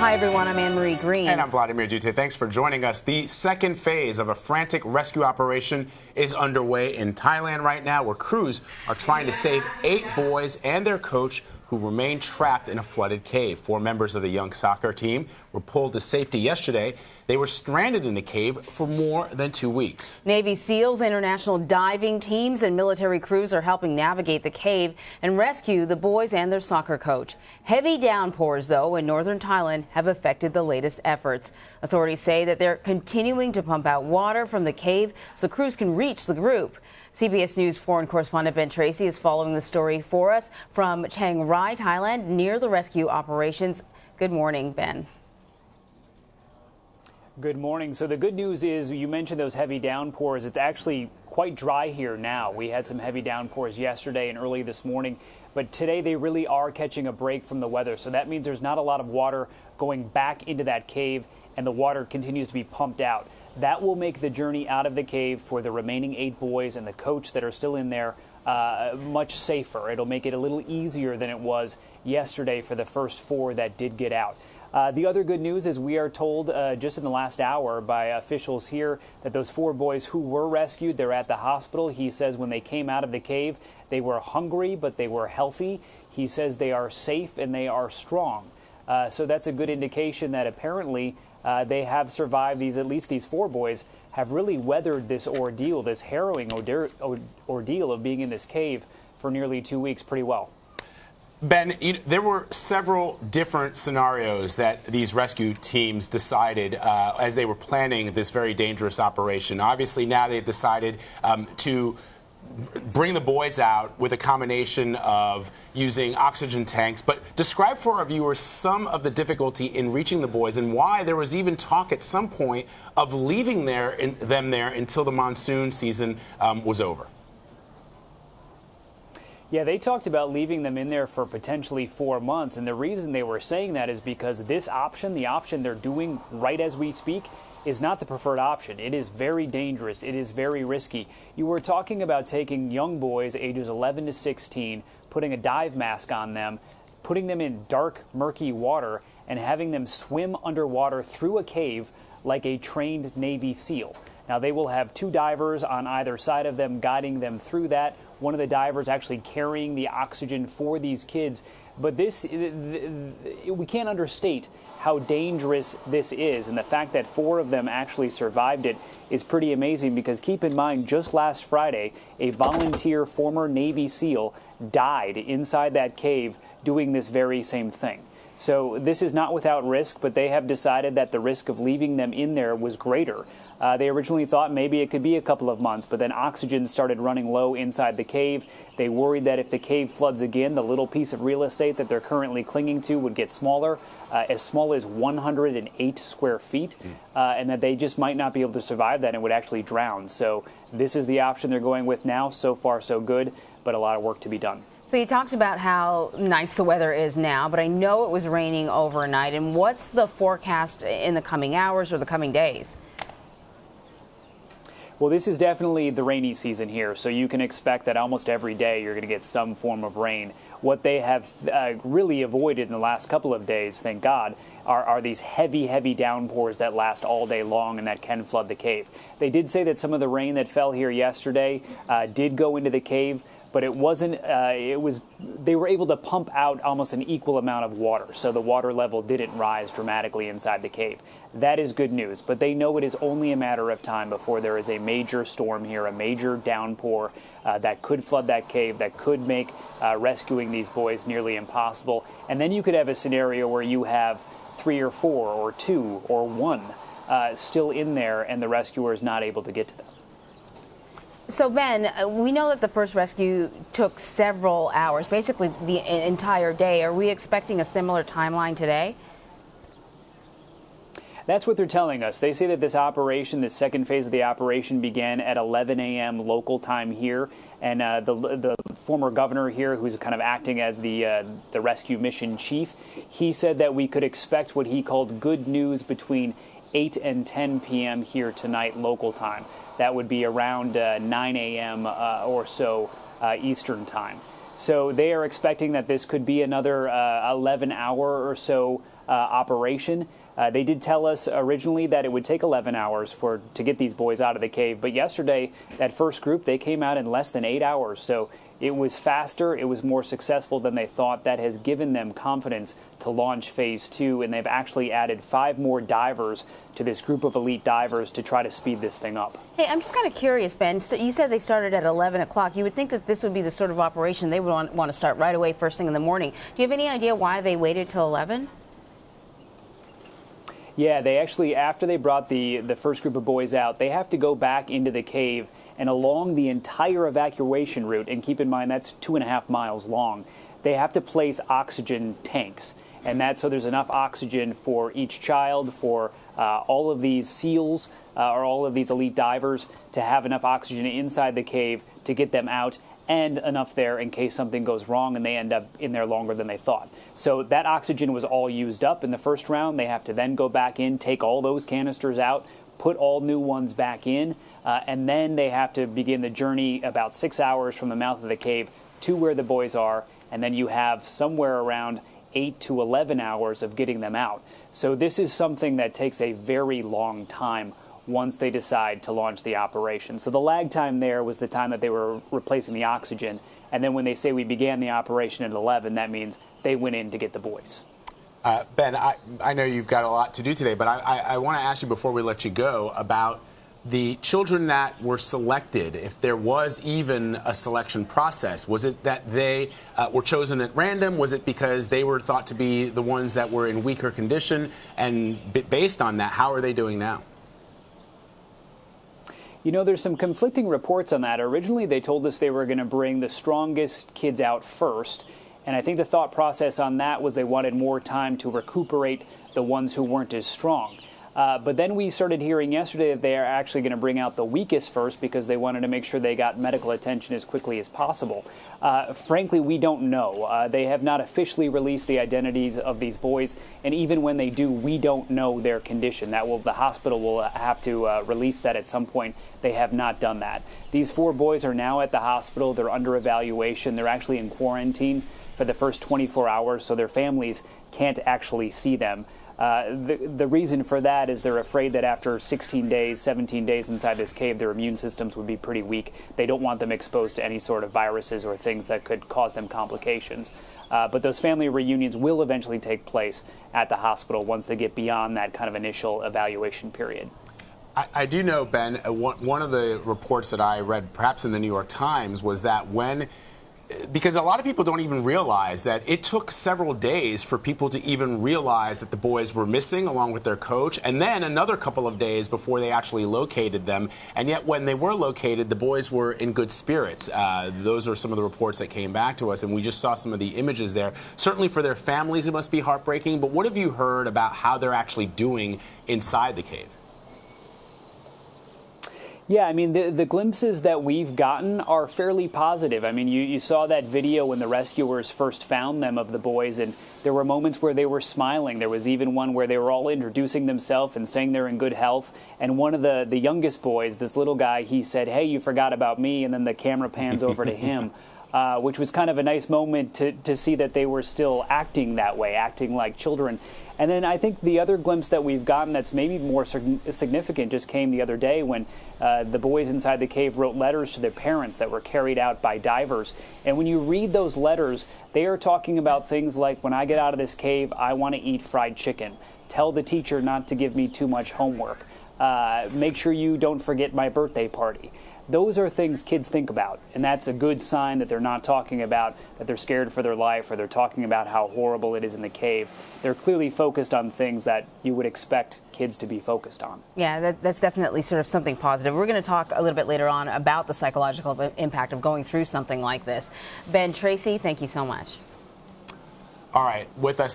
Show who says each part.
Speaker 1: Hi, everyone. I'm Anne-Marie Green.
Speaker 2: And I'm Vladimir Dute. Thanks for joining us. The second phase of a frantic rescue operation is underway in Thailand right now, where crews are trying to save 8 boys and their coach who remain trapped in a flooded cave. 4 members of the young soccer team were pulled to safety yesterday. They were stranded in the cave for more than 2 weeks.
Speaker 1: Navy SEALs, international diving teams, and military crews are helping navigate the cave and rescue the boys and their soccer coach. Heavy downpours, though, in northern Thailand have affected the latest efforts. Authorities say that they're continuing to pump out water from the cave so crews can reach the group. CBS News foreign correspondent Ben Tracy is following the story for us from Chiang Rai, Thailand, near the rescue operations. Good morning, Ben.
Speaker 3: Good morning. So the good news is you mentioned those heavy downpours. It's actually quite dry here now. We had some heavy downpours yesterday and early this morning, but today they really are catching a break from the weather. So that means there's not a lot of water going back into that cave, and the water continues to be pumped out. That will make the journey out of the cave for the remaining 8 boys and the coach that are still in there much safer. It'll make it a little easier than it was yesterday for the first 4 that did get out. The other good news is we are told just in the last hour by officials here that those 4 boys who were rescued, they're at the hospital. He says when they came out of the cave, they were hungry, but they were healthy. He says they are safe and they are strong. So that's a good indication that apparently they have survived. At least these 4 boys have really weathered this ordeal, this harrowing ordeal of being in this cave for nearly 2 weeks pretty well.
Speaker 2: Ben, there were several different scenarios that these rescue teams decided as they were planning this very dangerous operation. Obviously, now they've decided to bring the boys out with a combination of using oxygen tanks. But describe for our viewers some of the difficulty in reaching the boys and why there was even talk at some point of leaving them there until the monsoon season was over.
Speaker 3: Yeah, they talked about leaving them in there for potentially 4 months. And the reason they were saying that is because this option, the option they're doing right as we speak, is not the preferred option. It is very dangerous. It is very risky. You were talking about taking young boys ages 11 to 16, putting a dive mask on them, putting them in dark, murky water, and having them swim underwater through a cave like a trained Navy SEAL. Now, they will have 2 divers on either side of them guiding them through that. One of the divers actually carrying the oxygen for these kids. But we can't understate how dangerous this is. And the fact that 4 of them actually survived it is pretty amazing, because keep in mind, just last Friday, a volunteer former Navy SEAL died inside that cave doing this very same thing. So this is not without risk, but they have decided that the risk of leaving them in there was greater. They originally thought maybe it could be a couple of months, but then oxygen started running low inside the cave. They worried that if the cave floods again, the little piece of real estate that they're currently clinging to would get smaller, as small as 108 square feet, and that they just might not be able to survive that and would actually drown. So this is the option they're going with now. So far, so good, but a lot of work to be done.
Speaker 1: So you talked about how nice the weather is now, but I know it was raining overnight. And what's the forecast in the coming hours or the coming days?
Speaker 3: Well, this is definitely the rainy season here, so you can expect that almost every day you're going to get some form of rain. What they have really avoided in the last couple of days, thank God, are these heavy, heavy downpours that last all day long and that can flood the cave. They did say that some of the rain that fell here yesterday did go into the cave, but it wasn't, they were able to pump out almost an equal amount of water, so the water level didn't rise dramatically inside the cave. That is good news, but they know it is only a matter of time before there is a major storm here, a major downpour that could flood that cave, that could make rescuing these boys nearly impossible. And then you could have a scenario where you have 3 or 4 or 2 or 1 still in there and the rescuer is not able to get to them.
Speaker 1: So, Ben, we know that the first rescue took several hours, basically the entire day. Are we expecting a similar timeline today?
Speaker 3: That's what they're telling us. They say that this operation, this second phase of the operation, began at 11 a.m. local time here. And the former governor here, who's kind of acting as the rescue mission chief, he said that we could expect what he called good news between 8 and 10 p.m. here tonight local time. That would be around 9 a.m. Or so Eastern time. So they are expecting that this could be another 11-hour or so operation. They did tell us originally that it would take 11 hours to get these boys out of the cave. But yesterday, that first group, they came out in less than 8 hours. So it was faster. It was more successful than they thought. That has given them confidence to launch phase 2. And they've actually added 5 more divers to this group of elite divers to try to speed this thing up.
Speaker 1: Hey, I'm just kind of curious, Ben. So you said they started at 11 o'clock. You would think that this would be the sort of operation they would want to start right away, first thing in the morning. Do you have any idea why they waited till 11?
Speaker 3: Yeah, they actually, after they brought the first group of boys out, they have to go back into the cave and along the entire evacuation route, and keep in mind that's 2.5 miles long, they have to place oxygen tanks. And that's so there's enough oxygen for each child, for all of these SEALs or all of these elite divers to have enough oxygen inside the cave to get them out, and enough there in case something goes wrong and they end up in there longer than they thought. So that oxygen was all used up in the first round. They have to then go back in, take all those canisters out, put all new ones back in, and then they have to begin the journey about 6 hours from the mouth of the cave to where the boys are, and then you have somewhere around 8 to 11 hours of getting them out. So this is something that takes a very long time once they decide to launch the operation. So the lag time there was the time that they were replacing the oxygen, and then when they say we began the operation at 11, that means they went in to get the boys.
Speaker 2: Ben, I know you've got a lot to do today, but I want to ask you before we let you go about the children that were selected. If there was even a selection process, was it that they were chosen at random? Was it because they were thought to be the ones that were in weaker condition? And based on that, how are they doing now?
Speaker 3: You know, there's some conflicting reports on that. Originally, they told us they were going to bring the strongest kids out first. And I think the thought process on that was they wanted more time to recuperate the ones who weren't as strong. But then we started hearing yesterday that they are actually going to bring out the weakest first because they wanted to make sure they got medical attention as quickly as possible. Frankly, we don't know. They have not officially released the identities of these boys, and even when they do, we don't know their condition. The hospital will have to release that at some point. They have not done that. These 4 boys are now at the hospital. They're under evaluation. They're actually in quarantine for the first 24 hours, so their families can't actually see them. The reason for that is they're afraid that after 16 days, 17 days inside this cave, their immune systems would be pretty weak. They don't want them exposed to any sort of viruses or things that could cause them complications. But those family reunions will eventually take place at the hospital once they get beyond that kind of initial evaluation period.
Speaker 2: I do know, Ben, one of the reports that I read, perhaps in the New York Times, was that because a lot of people don't even realize that it took several days for people to even realize that the boys were missing along with their coach, and then another couple of days before they actually located them. And yet when they were located, the boys were in good spirits. Those are some of the reports that came back to us, and we just saw some of the images there. Certainly for their families, it must be heartbreaking, but what have you heard about how they're actually doing inside the cave?
Speaker 3: Yeah, I mean, the glimpses that we've gotten are fairly positive. I mean, you saw that video when the rescuers first found them of the boys, and there were moments where they were smiling. There was even one where they were all introducing themselves and saying they're in good health. And one of the youngest boys, this little guy, he said, "Hey, you forgot about me," and then the camera pans over to him, which was kind of a nice moment to see that they were still acting that way, acting like children. And then I think the other glimpse that we've gotten that's maybe more significant just came the other day when the boys inside the cave wrote letters to their parents that were carried out by divers. And when you read those letters, they are talking about things like, when I get out of this cave, I want to eat fried chicken. Tell the teacher not to give me too much homework. Make sure you don't forget my birthday party. Those are things kids think about, and that's a good sign that they're not talking about that they're scared for their life or they're talking about how horrible it is in the cave. They're clearly focused on things that you would expect kids to be focused on.
Speaker 1: Yeah, that's definitely sort of something positive. We're going to talk a little bit later on about the psychological impact of going through something like this. Ben Tracy, thank you so much.
Speaker 2: All right, with us